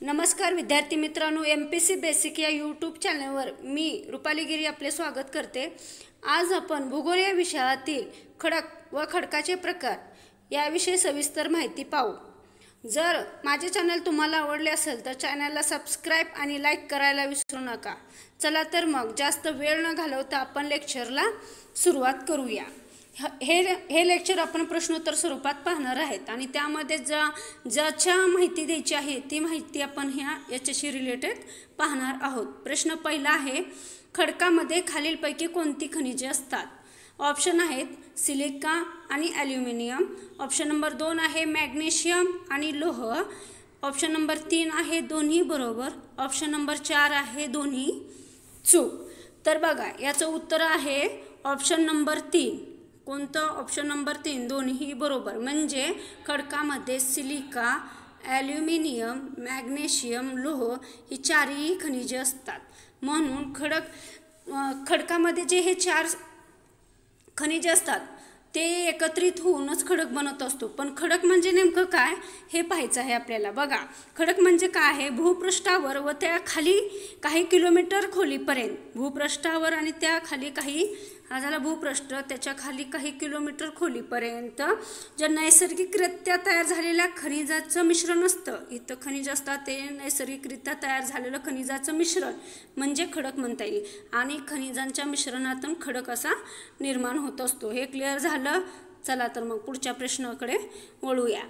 नमस्कार विद्यार्थी मित्रांनो, MPC बेसिक या यूट्यूब चॅनलवर मी रुपाली गिरी आपले स्वागत करते। आज आपण भूगोल या विषयातील खडक व खडकाचे प्रकार याविषयी सविस्तर माहिती पाहू। जर माझे चॅनल तुम्हाला आवडले असेल तर चॅनलला सबस्क्राइब आणि लाईक करायला विसरू नका। चला तर मग जास्त वेळ न घालवता आपण लेक्चरला सुरुवात करूया। हे लेक्चर आपण प्रश्नोत्तर स्वरूपात पाहणार आहेत आणि त्यामध्ये ज्याच्या माहिती द्यायची आहे ती माहिती आपण याच्याशी रिलेटेड पाहणार आहोत। प्रश्न पहिला आहे, खडकामध्ये खालीलपैकी कोणती खनिजे असतात? ऑप्शन आहेत सिलिका आणि ॲल्युमिनियम, ऑप्शन नंबर 2 आहे मॅग्नेशियम आणि लोह, ऑप्शन नंबर 3 आहे दोन्ही बरोबर, ऑप्शन नंबर 4 आहे दोन्ही चूक। तर बघा याचं उत्तर आहे ऑप्शन नंबर 3। कोणतं? ऑप्शन नंबर 3 दोन्ही बरोबर। म्हणजे खडकामध्ये सिलिका, ॲल्युमिनियम, मॅग्नेशियम, लोह ही चारही खनिजे असतात। म्हणून खडकामध्ये जे हे 4 खनिजे असतात ते एकत्रित होऊनच खडक बनत असतो। पण खडक म्हणजे नेमकं काय हे पाहायचं आहे आपल्याला। बघा खडक म्हणजे काय आहे, भूपृष्ठावर व त्या खाली काही किलोमीटर खोलीपर्यंत, भूपृष्ठावर आणि त्या खाली काही, हा झाला भूपृष्ठ, त्याच्या खाली काही किलोमीटर खोलीपर्यंत जे नैसर्गिकरित्या तयार झालेल्या खनिजाचं मिश्रण असतं, इथं खनिज असतात ते नैसर्गिकरित्या तयार झालेलं खनिजाचं मिश्रण म्हणजे खडक म्हणता येईल। आणि खनिजांच्या मिश्रणातून खडक असा निर्माण होत असतो। हे क्लिअर झालं? चला तर मग पुढच्या प्रश्नाकडे वळूया।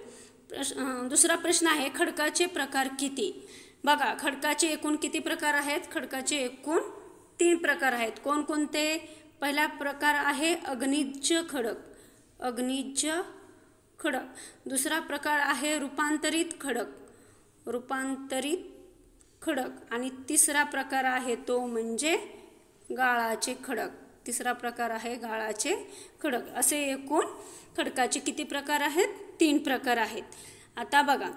दुसरा प्रश्न आहे, खडकाचे प्रकार किती? बघा खडकाचे एकूण किती प्रकार आहेत? खडकाचे एकूण 3 प्रकार आहेत। कोणकोणते? पहिला प्रकार आहे अग्निज खडक, अग्निज खडक। दुसरा प्रकार आहे रूपांतरित खडक, रूपांतरित खडक। आणि तिसरा प्रकार आहे तो म्हणजे गाळाचे खडक, तिसरा प्रकार आहे गाळाचे खडक। असे एकूण खडकाचे किती प्रकार आहेत? 3 प्रकार आहेत। आता बघा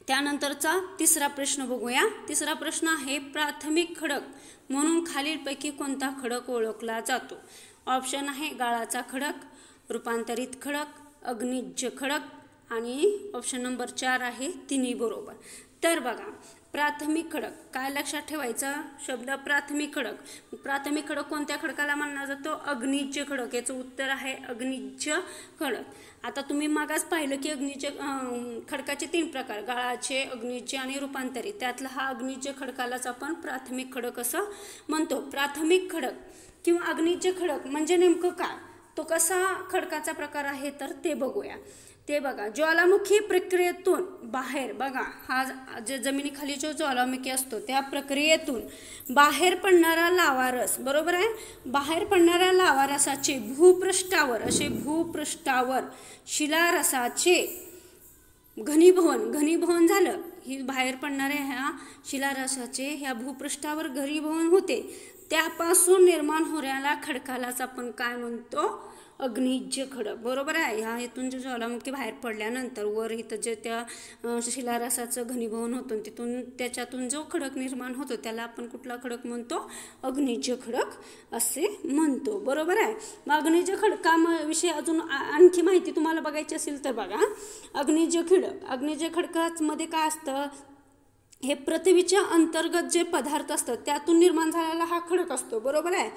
त्यानंतरचा तिसरा प्रश्न बघूया। तिसरा प्रश्न आहे, प्राथमिक खडक म्हणून खालीलपैकी कोणता खडक ओळखला जातो? ऑप्शन आहे गाळाचा खडक, रूपांतरित खडक, अग्निज खडक आणि ऑप्शन नंबर 4 आहे तिन्ही बरोबर। तर बघा प्राथमिक खडक, काय लक्षात ठेवायचा शब्द प्राथमिक खडक। प्राथमिक खडक कोणत्या खडकाला मानला जातो? अग्निज खडक। याचं उत्तर आहे अग्निज खडक। आता तुम्ही मागास पाहिलं की अग्निज खडकाचे 3 प्रकार, गाळाचे, अग्निज आणि रूपांतरित, त्यातला हा अग्निज खडकालाच आपण प्राथमिक खडक असं म्हणतो। प्राथमिक खडक किंवा अग्निज खडक म्हणजे नेमकं काय, तो कसा खडकाचा प्रकार आहे तर ते बघूया। ते बघा ज्वालामुखी प्रक्रियेतून बाहेर, बघा हा जे जमिनीखाली जो ज्वालामुखी असतो त्या प्रक्रियेतून बाहेर पडणारा लावारस, बरोबर आहे, बाहेर पडणाऱ्या लावारसाचे भूपृष्ठावर, असे भूपृष्ठावर शिलारसाचे घनीभवन झालं, ही बाहेर पडणाऱ्या ह्या शिलारसाचे ह्या भूपृष्ठावर घनीभवन होते, त्यापासून निर्माण होणाऱ्या खडकालाच आपण काय म्हणतो? अग्निज खडक, बरोबर आहे। ह्या इथून जे ज्वालामुखी बाहेर पडल्यानंतर वर इथं जे त्या शिलारसाचं घनीभवन होतं तिथून त्याच्यातून जो खडक निर्माण होतो त्याला आपण कुठला खडक म्हणतो? अग्निज खडक असे म्हणतो, बरोबर आहे। मग अग्निज खडकाविषयी अजून आणखी माहिती तुम्हाला बघायची असेल तर बघा अग्निज खडक, अग्निज खडकामध्ये काय असतं, हे पृथ्वीच्या अंतर्गत जे पदार्थ असतात त्यातून निर्माण झालेला हा खडक असतो, बरोबर आहे।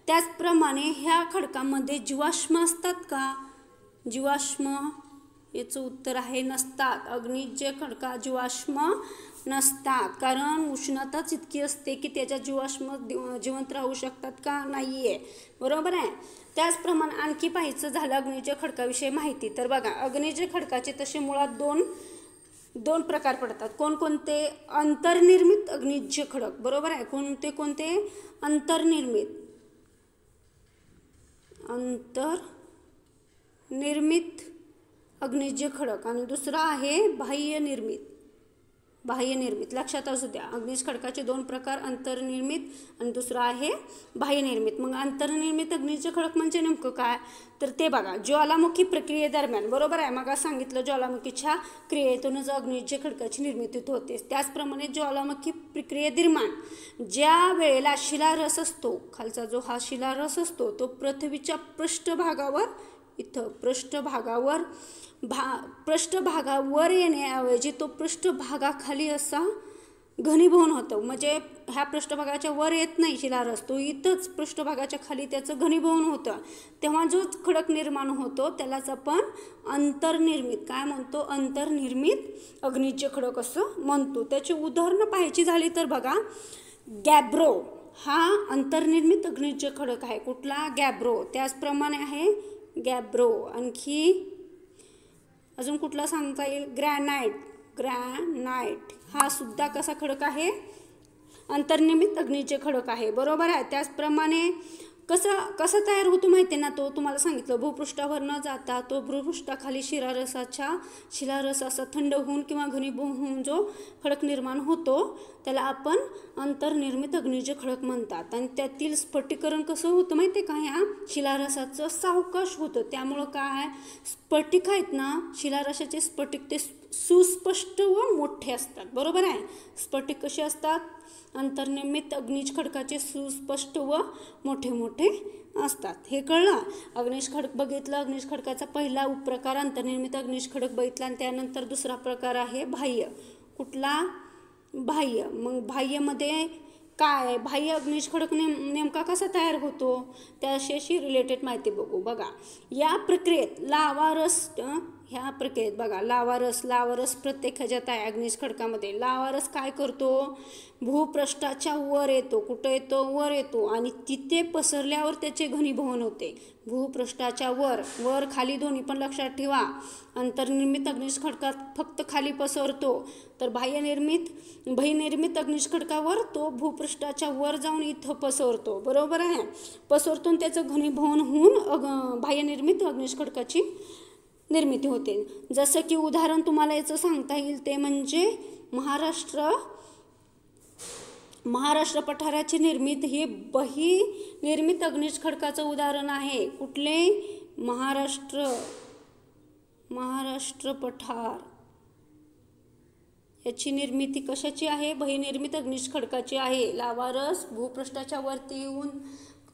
त्याचप्रमाणे ह्या खडकामध्ये जीवाश्म असतात का? जीवाश्म, याचं उत्तर आहे नसतात। अग्निज खडकात जीवाश्म नसतात, कारण उष्णताच इतकी असते की त्याच्या जीवाश्म जिवंत राहू शकतात का? नाहीये, बरोबर आहे। त्याचप्रमाणे आणखी पाहायचं झालं अग्निज खडकाविषयी माहिती तर बघा अग्निज खडकाचे तसे मुळात दोन प्रकार पडतात। कोणकोणते? अंतर्निर्मित अग्निज खडक, बरोबर आहे। कोणते? अंतर्निर्मित अग्निज खडक आणि दुसरा आहे बाह्यनिर्मित, लक्षात असू द्या। अग्निज खडकाचे 2 प्रकार, अंतर्निर्मित आणि दुसरा आहे बाह्यनिर्मित। मग अंतर्निर्मित अग्निज खडक म्हणजे नेमकं काय तर ते बघा ज्वालामुखी प्रक्रियेदरम्यान, बरोबर आहे, मग सांगितलं ज्वालामुखीच्या क्रियेतूनच अग्निज खडकाची निर्मिती होते। त्याचप्रमाणे ज्वालामुखी प्रक्रियेदरम्यान ज्या वेळेला शिलारस असतो, खालचा जो हा शिलारस असतो तो पृथ्वीच्या पृष्ठभागावर इथं पृष्ठभागावर येण्याऐवजी तो पृष्ठभागाखाली असा घनीभवन होतं. म्हणजे ह्या पृष्ठभागाच्या वर येत नाही शिलारस, तो इथंच पृष्ठभागाच्या खाली त्याचं घनीभवन होतं. तेव्हा जो खडक निर्माण होतो त्यालाच आपण अंतर्निर्मित काय म्हणतो, अंतर्निर्मित अग्नीचे खडक असं म्हणतो. त्याची उदाहरणं पाहायची झाली तर बघा, गॅब्रो हा अंतर्निर्मित अग्नीचे खडक आहे. कुठला? गॅब्रो. त्याचप्रमाणे आहे गॅब्रो. आणखी अजून कुठला सांगता येईल? ग्रॅनाइट हा सुद्धा कसा खडक आहे? अंतर्निर्मित अग्नीचे खडक आहे. बरोबर आहे. त्याचप्रमाणे कसं तयार होतो माहिती आहे ना, तो तुम्हाला सांगितलं. भूपृष्ठावर न जाता तो भूपृष्ठाखाली शिलारस असा थंड होऊन किंवा घनीभूत होऊन जो खडक निर्माण होतो त्याला आपण अंतर्निर्मित अग्नीचे खडक म्हणतात. आणि त्यातील स्फटिकीकरण कसं होतं माहिती आहे का? ह्या शिलारसाचं सावकाश होतं. त्यामुळं काय, स्फटिक आहेत ना, शिलारसाचे स्फटिक ते सुस्पष्ट व मोठे असतात. बरोबर आहे. स्फटिक कसे असतात? अंतर्निर्मित अग्नीज खडकाचे सुस्पष्ट व मोठे मोठे असतात. हे कळलं? अग्नीज खडक बघितलं. अग्नीज खडकाचा पहिला उपप्रकार अंतर्निर्मित अग्नीज खडक बघितला. आणि त्यानंतर दुसरा प्रकार आहे बाह्य. कुठला? बाह्य. मग बाह्यमध्ये काय? बाह्य अग्नीज खडक नेमका कसा तयार होतो त्याशी रिलेटेड माहिती बघू. बघा, या प्रक्रियेत लावारस प्रत्येक ह्याच्यात आहे. अग्नीज खडकामध्ये लावारस काय करतो? भूपृष्ठाच्या वर येतो. कुठं येतो? वर येतो. आणि तिथे पसरल्यावर त्याचे घनीभवन होते. भूपृष्ठाच्या वर खाली दोन्ही पण लक्षात ठेवा. अंतर्निर्मित अग्नीज खडकात फक्त खाली पसरतो, तर बाह्यनिर्मित अग्नीज खडकावर तो भूपृष्ठाच्या वर जाऊन इथं पसरतो. बरोबर आहे. पसरतून त्याचं घनीभवन होऊन बाह्यनिर्मित अग्नीज खडकाची निर्मिती होते. जसं की उदाहरण तुम्हाला याचं सांगता येईल ते म्हणजे महाराष्ट्र पठाराची निर्मिती ही बाह्यनिर्मित अग्नीज खडकाचं उदाहरण आहे. कुठले? महाराष्ट्र पठार याची निर्मिती कशाची आहे? बाह्यनिर्मित अग्नीज खडकाची आहे. लावारस भूपृष्ठाच्या वरती येऊन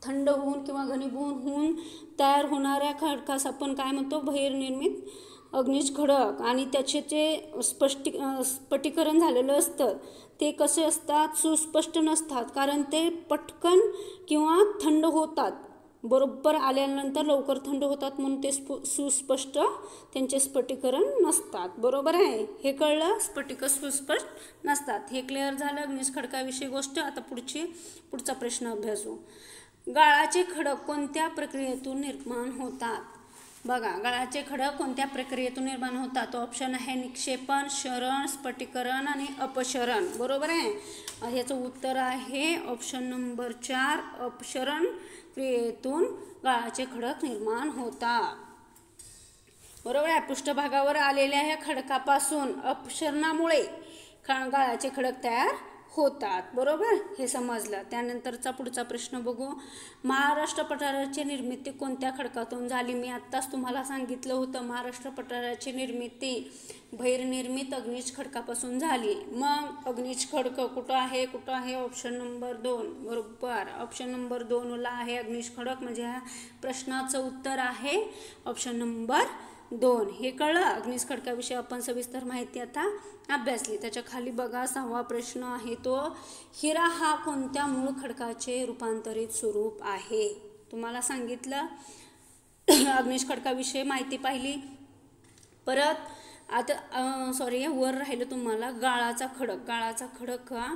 थंड होऊन किंवा घनीभूत होऊन तयार होणाऱ्या खडकास आपण काय म्हणतो? बाह्यनिर्मित अग्नीज खडक. आणि त्याचे जे स्फटिकीकरण झालेलं असतं ते कसे असतात? सुस्पष्ट नसतात, कारण ते पटकन किंवा थंड होतात. बरोबर आल्यानंतर लवकर थंड होतात म्हणून ते सुस्पष्ट त्यांचे स्फटिकीकरण नसतात. बरोबर आहे. हे कळलं? स्फटिक सुस्पष्ट नसतात. हे क्लिअर झालं अग्नीज खडकाविषयी गोष्ट. आता पुढचा प्रश्न अभ्यासू. गाळाचे खडक कोणत्या प्रक्रियेतून निर्माण होतात? बघा, गाळाचे खडक कोणत्या प्रक्रियेतून निर्माण होतात? तो ऑप्शन आहे निक्षेपण, क्षरण, स्फटिकीकरण आणि अपक्षरण. बरोबर आहे. याचं उत्तर आहे ऑप्शन नंबर 4, अपक्षरण क्रियेतून गाळाचे खडक निर्माण होतात. बरोबर आहे. पृष्ठभागावर आलेल्या ह्या खडकापासून अपक्षरणामुळे गाळाचे खडक तयार होतात. बरोबर, हे समजलं. त्यानंतरचा पुढचा प्रश्न बघू. महाराष्ट्र पठाराची निर्मिती कोणत्या खडकातून झाली? मी आत्ताच तुम्हाला सांगितलं होतं, महाराष्ट्र पठाराची निर्मिती बाह्यनिर्मित अग्नीज खडकापासून झाली. मग अग्नीज खडक कुठं आहे? Option number 2. बरोबर, ऑप्शन नंबर 2 आहे अग्नीज खडक. म्हणजे ह्या प्रश्नाचं उत्तर आहे ऑप्शन नंबर 2. हे कळलं? अग्नीज खडकाविषयी आपण सविस्तर माहिती आता अभ्यासली. त्याच्या खाली बघा 6वा प्रश्न आहे तो, हिरा हा कोणत्या मूळ खडकाचे रूपांतरित स्वरूप आहे? तुम्हाला सांगितलं अग्नीज खडकाविषयी माहिती पाहिली. परत आता वर राहिलं तुम्हाला गाळाचा खडक हा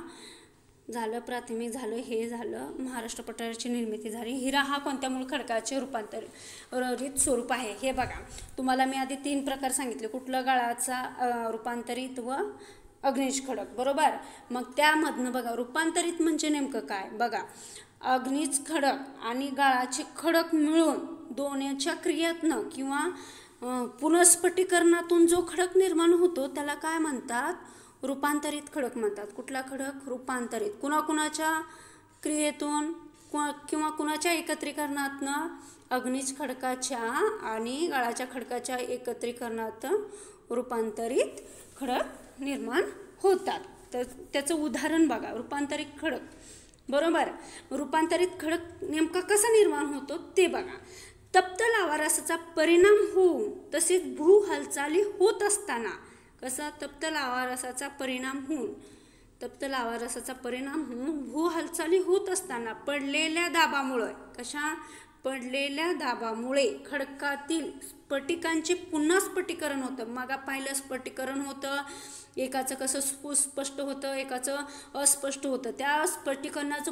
झालं, प्राथमिक झालं, हे झालं, महाराष्ट्र पठाराची निर्मिती झाली. हिरा हा कोणत्या मूळ खडकाचे रूपांतरित स्वरूप आहे? हे बघा, तुम्हाला मी आधी 3 प्रकार सांगितले. कुठलं? गाळाचा रूपांतरित व अग्नीज खडक. बरोबर. मग त्यामधनं बघा, रूपांतरित म्हणजे नेमकं काय? बघा, अग्नीज खडक आणि गाळाचे खडक मिळून दोन्हीच्या क्रियेतनं किंवा पुनःस्फटिकीकरणातून जो खडक निर्माण होतो त्याला काय म्हणतात? रूपांतरित खडक म्हणतात. कुठला खडक? रूपांतरित. कुणाकुणाच्या क्रियेतून किंवा कुणाच्या एकत्रीकरणातनं? अग्नीज खडकाच्या आणि गाळाच्या खडकाच्या एकत्रीकरणात रूपांतरित खडक निर्माण होतात. तर त्याचं उदाहरण बघा, रूपांतरित खडक. बरोबर. रूपांतरित खडक नेमका कसा निर्माण होतो ते बघा. तप्त लावारसाचा परिणाम होऊन तसेच भू हालचाली होत असताना, कसा तप्त लावारसाचा परिणाम होऊन, तप्त लावारसाचा परिणाम होऊन भू हालचाली होत असताना पडलेल्या दाबामुळे, कशा पडलेल्या दाबामुळे खडकातील स्फटिकांचे पुन्हा स्फटिकरण होतं. मग पाहिलं स्फटिकरण होतं, एकाचं कसं स्पष्ट होतं, एकाचं अस्पष्ट होतं. त्या स्फटिकरणाचं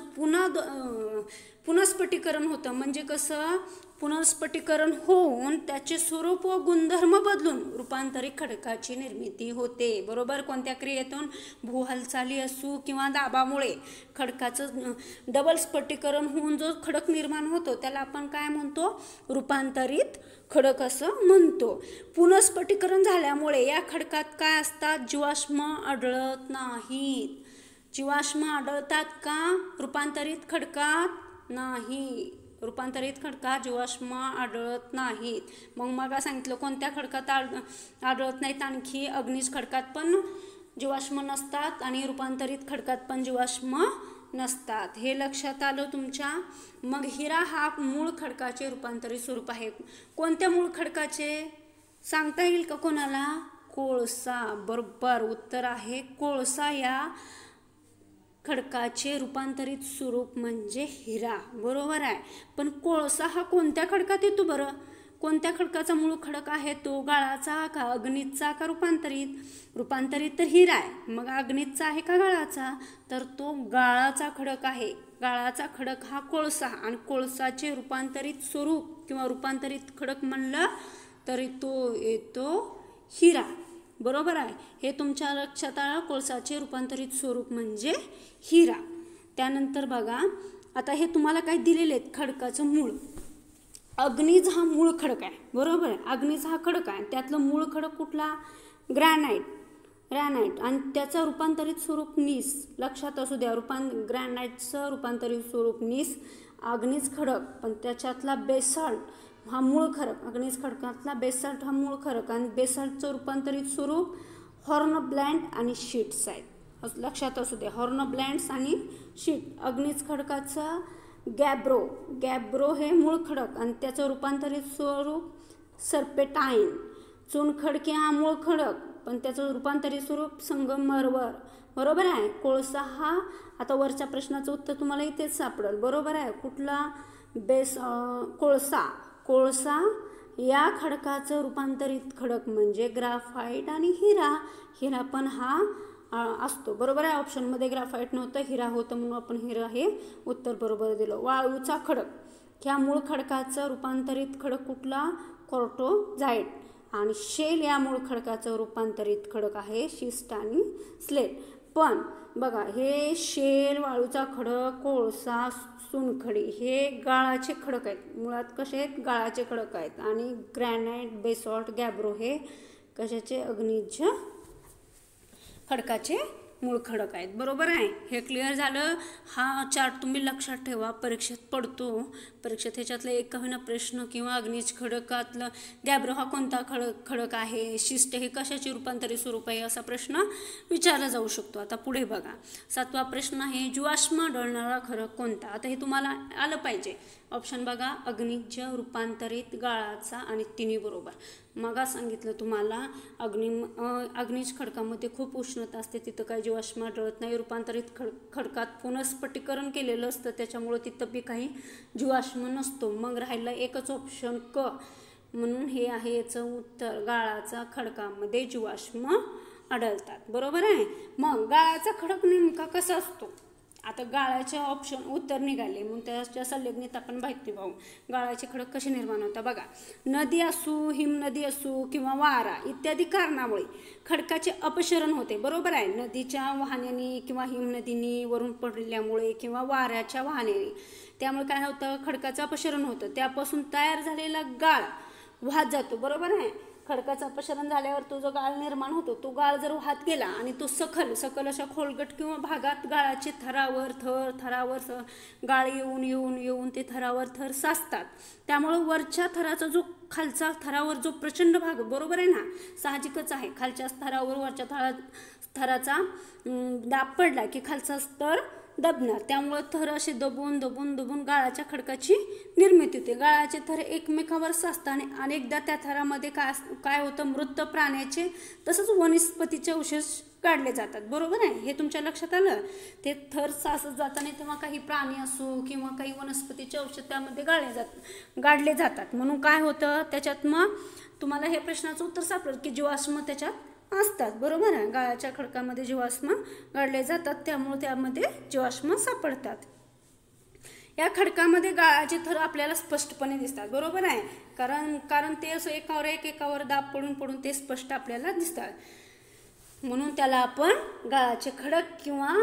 पुन्हा स्फटिकरण होतं. म्हणजे कसं पुनर्स्फटिकरण होऊन त्याचे स्वरूप व गुणधर्म बदलून रूपांतरित खडकाची निर्मिती होते. बरोबर. कोणत्या क्रियेतून? भू हालचाली असू किंवा दाबामुळे खडकाचं डबल स्फटिकरण होऊन जो खडक निर्माण होतो त्याला आपण काय म्हणतो? रूपांतरित खडक असं म्हणतो. पुनर्स्फटिकरण झाल्यामुळे या खडकात काय असतात? जीवाश्म आढळत नाहीत. जीवाश्म आढळतात का रूपांतरित खडकात? नाही. रूपांतरित खडकात जीवाश्म आढळत नाहीत. मग सांगितलं कोणत्या खडकात आढळत नाहीत? आणखी अग्निज खडकात पण जीवाश्म नसतात आणि रूपांतरित खडकात पण जीवाश्म नसतात. हे लक्षात आलं तुमच्या? मग हिरा हा मूळ खडकाचे रूपांतरित स्वरूप आहे. कोणत्या मूळ खडकाचे सांगता येईल का कोणाला? कोळसा. बरोबर उत्तर आहे कोळसा. या खडकाचे रूपांतरित स्वरूप म्हणजे हिरा. बरोबर आहे. पण कोळसा हा कोणत्या खडकात येतो बरं? कोणत्या खडकाचा मूळ खडक आहे तो? गाळाचा का अग्नीचा का रूपांतरित? रूपांतरित तर हिरा आहे. मग अग्नीचा आहे का गाळाचा? तर तो गाळाचा खडक आहे. गाळाचा खडक हा कोळसा, आणि कोळसाचे रूपांतरित स्वरूप किंवा रूपांतरित खडक म्हणलं तरी तो येतो हिरा. बरोबर आहे. हे तुमच्या लक्षात आलं. कोळसाचे रूपांतरित स्वरूप म्हणजे हिरा. त्यानंतर बघा आता हे तुम्हाला काय दिलेले आहेत? खडकाचं मूळ. अग्निज हा मूळ खडक आहे. बरोबर आहे. अग्निज हा खडक आहे. त्यातलं मूळ खडक कुठला? ग्रॅनाइट. आणि त्याचं रूपांतरित स्वरूप नीस. लक्षात असू द्या. ग्रॅनाइटचं रूपांतरित स्वरूप नीस. अग्निज खडक पण त्याच्यातला बेसाल्ट हा मूळ खडक. अग्निज खडकातला बेसाल्ट हा मूळ खडक, आणि बेसाल्टचं रूपांतरित स्वरूप हॉर्नब्लॅंड आणि शीट्स आहेत. लक्षात असू द्या. हॉर्नब्लॅंड्स आणि शीट. अग्निज खडकाचा गॅब्रो हे मूळ खडक, आणि त्याचं रूपांतरित स्वरूप सर्पेटाईन. चुनखडके हा मूळ खडक पण त्याचं रूपांतरित स्वरूप संगमरवर. बरोबर आहे. कोळसा हा, आता वरच्या प्रश्नाचं उत्तर तुम्हाला इथेच सापडेल. बरोबर आहे. कुठला? कोळसा या खडकाचं रूपांतरित खडक म्हणजे ग्राफाईट आणि हिरा पण हा असतो. बरोबर आहे. ऑप्शनमध्ये ग्राफाईट नव्हतं, हिरा होतं, म्हणून आपण हिरा हे उत्तर बरोबर दिलं. वाळूचा खडक ह्या मूळ खडकाचं रूपांतरित खडक कुठला? क्वार्टोझाईट. आणि शेल या मूळ खडकाचं रूपांतरित खडक आहे शिस्ट आणि स्लेट. पण बघा हे शेल, वाळूचा खडक, कोळसा, चुनखडी हे गाळाचे खडक आहेत. मुळात कसे आहेत? गाळाचे खडक आहेत. आणि ग्रॅनाइट, बेसॉल्ट, गॅब्रो हे कशाचे? अग्निज खडकाचे मूळ खडक आहेत. बरोबर आहे. हे क्लिअर झालं. हा चार्ट तुम्ही लक्षात ठेवा, परीक्षेत पडतो. परीक्षेत ह्याच्यातलं एक होईना प्रश्न किंवा अग्निज खडकातलं गॅब्रो हा कोणता खडक आहे, शिस्ट हे कशाचे रूपांतरित स्वरूप आहे, असा प्रश्न विचारला जाऊ शकतो. आता पुढे बघा. 7वा प्रश्न आहे जीवाश्म आढळणारा खडक कोणता? आता हे तुम्हाला आलं पाहिजे. ऑप्शन बघा. अग्निज, रूपांतरित, गाळाचा आणि तिन्ही बरोबर. मग सांगितलं तुम्हाला अग्निज खडकामध्ये खूप उष्णता असते, तिथं काही जीवाश्म आढळत नाही. रूपांतरित खडकात पुनर्स्फटिकरण केलेलं असतं, त्याच्यामुळे तिथं बी काही जीवाश्म नसतो. मग राहिलं एकच ऑप्शन क, म्हणून हे आहे याचं उत्तर. गाळाचा खडकामध्ये जीवाश्म आढळतात. बरोबर आहे. मग गाळाचा खडक नेमका कसा असतो? आता गाळाचे ऑप्शन उत्तर निघाले, मग त्याच्या संलग्नित आपण माहिती पाहू. गाळाचे खडक कसे निर्माण होतात बघा. नदी असू, हिमनदी असू किंवा वारा इत्यादी कारणामुळे खडकाचे अपक्षरण होते. बरोबर आहे. नदीच्या वाहनाने किंवा हिमनदीने वरून पडल्यामुळे किंवा वाऱ्याच्या वाहनाने, त्यामुळे काय होतं? खडकाचं अपक्षरण होतं. त्यापासून तयार झालेला गाळ वाहत जातो. बरोबर आहे. खडकाचं अपक्षरण झाल्यावर तो जो गाळ निर्माण होतो, तो गाळ जर वाहत गेला आणि तो सखल अशा खोलगट किंवा भागात गाळाचे थरावर गाळ येऊन ते थरावर थर साचतात. त्यामुळे वरच्या थराचा जो खालचा थरावर जो प्रचंड भाग, बरोबर आहे ना, साहजिकच आहे. खालच्या स्तरावर वरच्या थराचा दाब पडला की खालचा स्तर दबणार, त्यामुळे थर असे दबून दबून दबून गाळाच्या खडकाची निर्मिती होते. गाळाचे थर एकमेकावर साचतात आणि अनेकदा त्या थरामध्ये काय होतं, मृत प्राण्याचे तसंच वनस्पतीचे अवशेष काढले जातात. बरोबर आहे, हे तुमच्या लक्षात आलं. ते थर साचत जाताना तेव्हा काही प्राणी असो किंवा काही वनस्पतीचे अवशेष त्यामध्ये गाडले जातात. म्हणून काय होतं त्याच्यात, मग तुम्हाला हे प्रश्नाचं उत्तर सापडेल की जीवाश्म त्याच्यात असतात. बरोबर आहे, गाळाच्या खडकामध्ये जीवाश्म गाडले जातात, त्यामुळे त्यामध्ये जीवाश्म सापडतात. या खडकामध्ये गाळाचे थर आपल्याला स्पष्टपणे दिसतात. बरोबर आहे, कारण ते असं एकावर दाब पडून पडून ते स्पष्ट आपल्याला दिसतात. म्हणून त्याला आपण गाळाचे खडक किंवा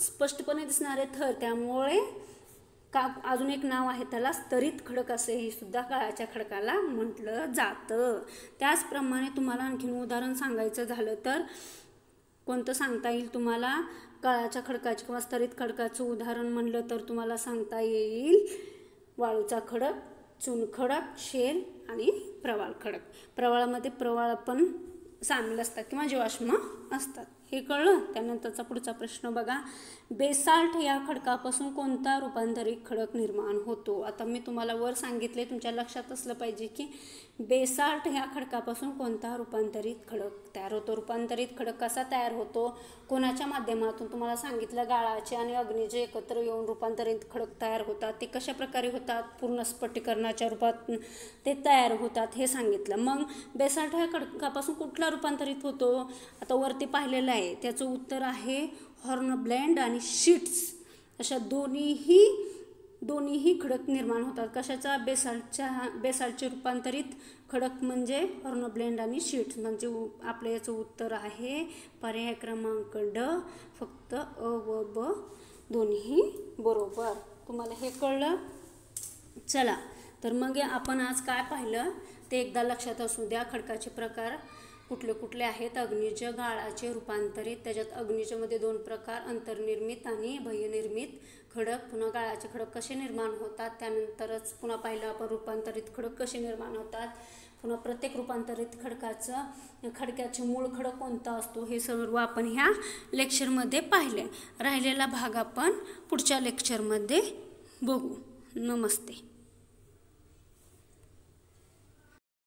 स्पष्टपणे दिसणारे थर, त्यामुळे अजून एक नाव आहे त्याला स्तरित खडक असेही सुद्धा गाळाच्या खडकाला म्हटलं जातं. त्याचप्रमाणे तुम्हाला आणखीन उदाहरण सांगायचं झालं तर कोणतं सांगता येईल तुम्हाला? गाळाच्या खडकाचे किंवा स्तरित खडकाचं उदाहरण म्हणलं तर तुम्हाला सांगता येईल वाळूचा खडक, चुनखडक, शेल आणि प्रवाळ खडक. प्रवाळामध्ये प्रवाळ पण सामील असतात किंवा जीवाश्म असतात. हे कळलं. त्यानंतरचा पुढचा प्रश्न बघा. बेसाल्ट या खडकापासून कोणता रूपांतरित खडक निर्माण होतो? आता मी तुम्हाला वर सांगितले, तुमच्या लक्षात असलं पाहिजे की बेसाल्ट ह्या खडकापासून कोणता रूपांतरित खडक तयार होतो. रूपांतरित खडक कसा तयार होतो, कोणाच्या माध्यमातून तुम्हाला सांगितलं, गाळाचे आणि अग्नीचे एकत्र येऊन रूपांतरित खडक तयार होतात. ते कशा प्रकारे होतात, पूर्ण स्फटिकीकरणाच्या रूपात ते तयार होतात हे सांगितलं. मग बेसाल्ट ह्या खडकापासून कुठला रूपांतरित होतो? आता वरती पाहिलेलं आहे, त्याचं उत्तर आहे हॉर्नब्लेंड आणि शीट्स. अशा दोन्हीही खडक निर्माण होतात. कशाचा? बेसाल्टचे रूपांतरित खडक म्हणजे हॉर्नब्लेंड आणि शीट्स. म्हणजे आपल्या याचं उत्तर आहे पर्याय क्रमांक ड, फक्त अ व ब दोन्ही बरोबर. तुम्हाला हे कळलं. चला तर मग आपण आज काय पाहिलं ते एकदा लक्षात असू द्या. खडकाचे प्रकार कुठले कुठले आहेत? अग्निज, गाळाचे, रूपांतरित. त्याच्यात अग्निजमध्ये 2 प्रकार, अंतर्निर्मित आणि बाह्यनिर्मित खडक. पुन्हा गाळाचे खडक कसे निर्माण होतात, त्यानंतरच पुन्हा पाहिलं आपण रूपांतरित खडक कसे निर्माण होतात. पुन्हा प्रत्येक रूपांतरित खडकाचे मूळ खडक कोणता असतो हे सर्व आपण ह्या लेक्चरमध्ये पाहिले. राहिलेला भाग आपण पुढच्या लेक्चरमध्ये बघू. नमस्ते.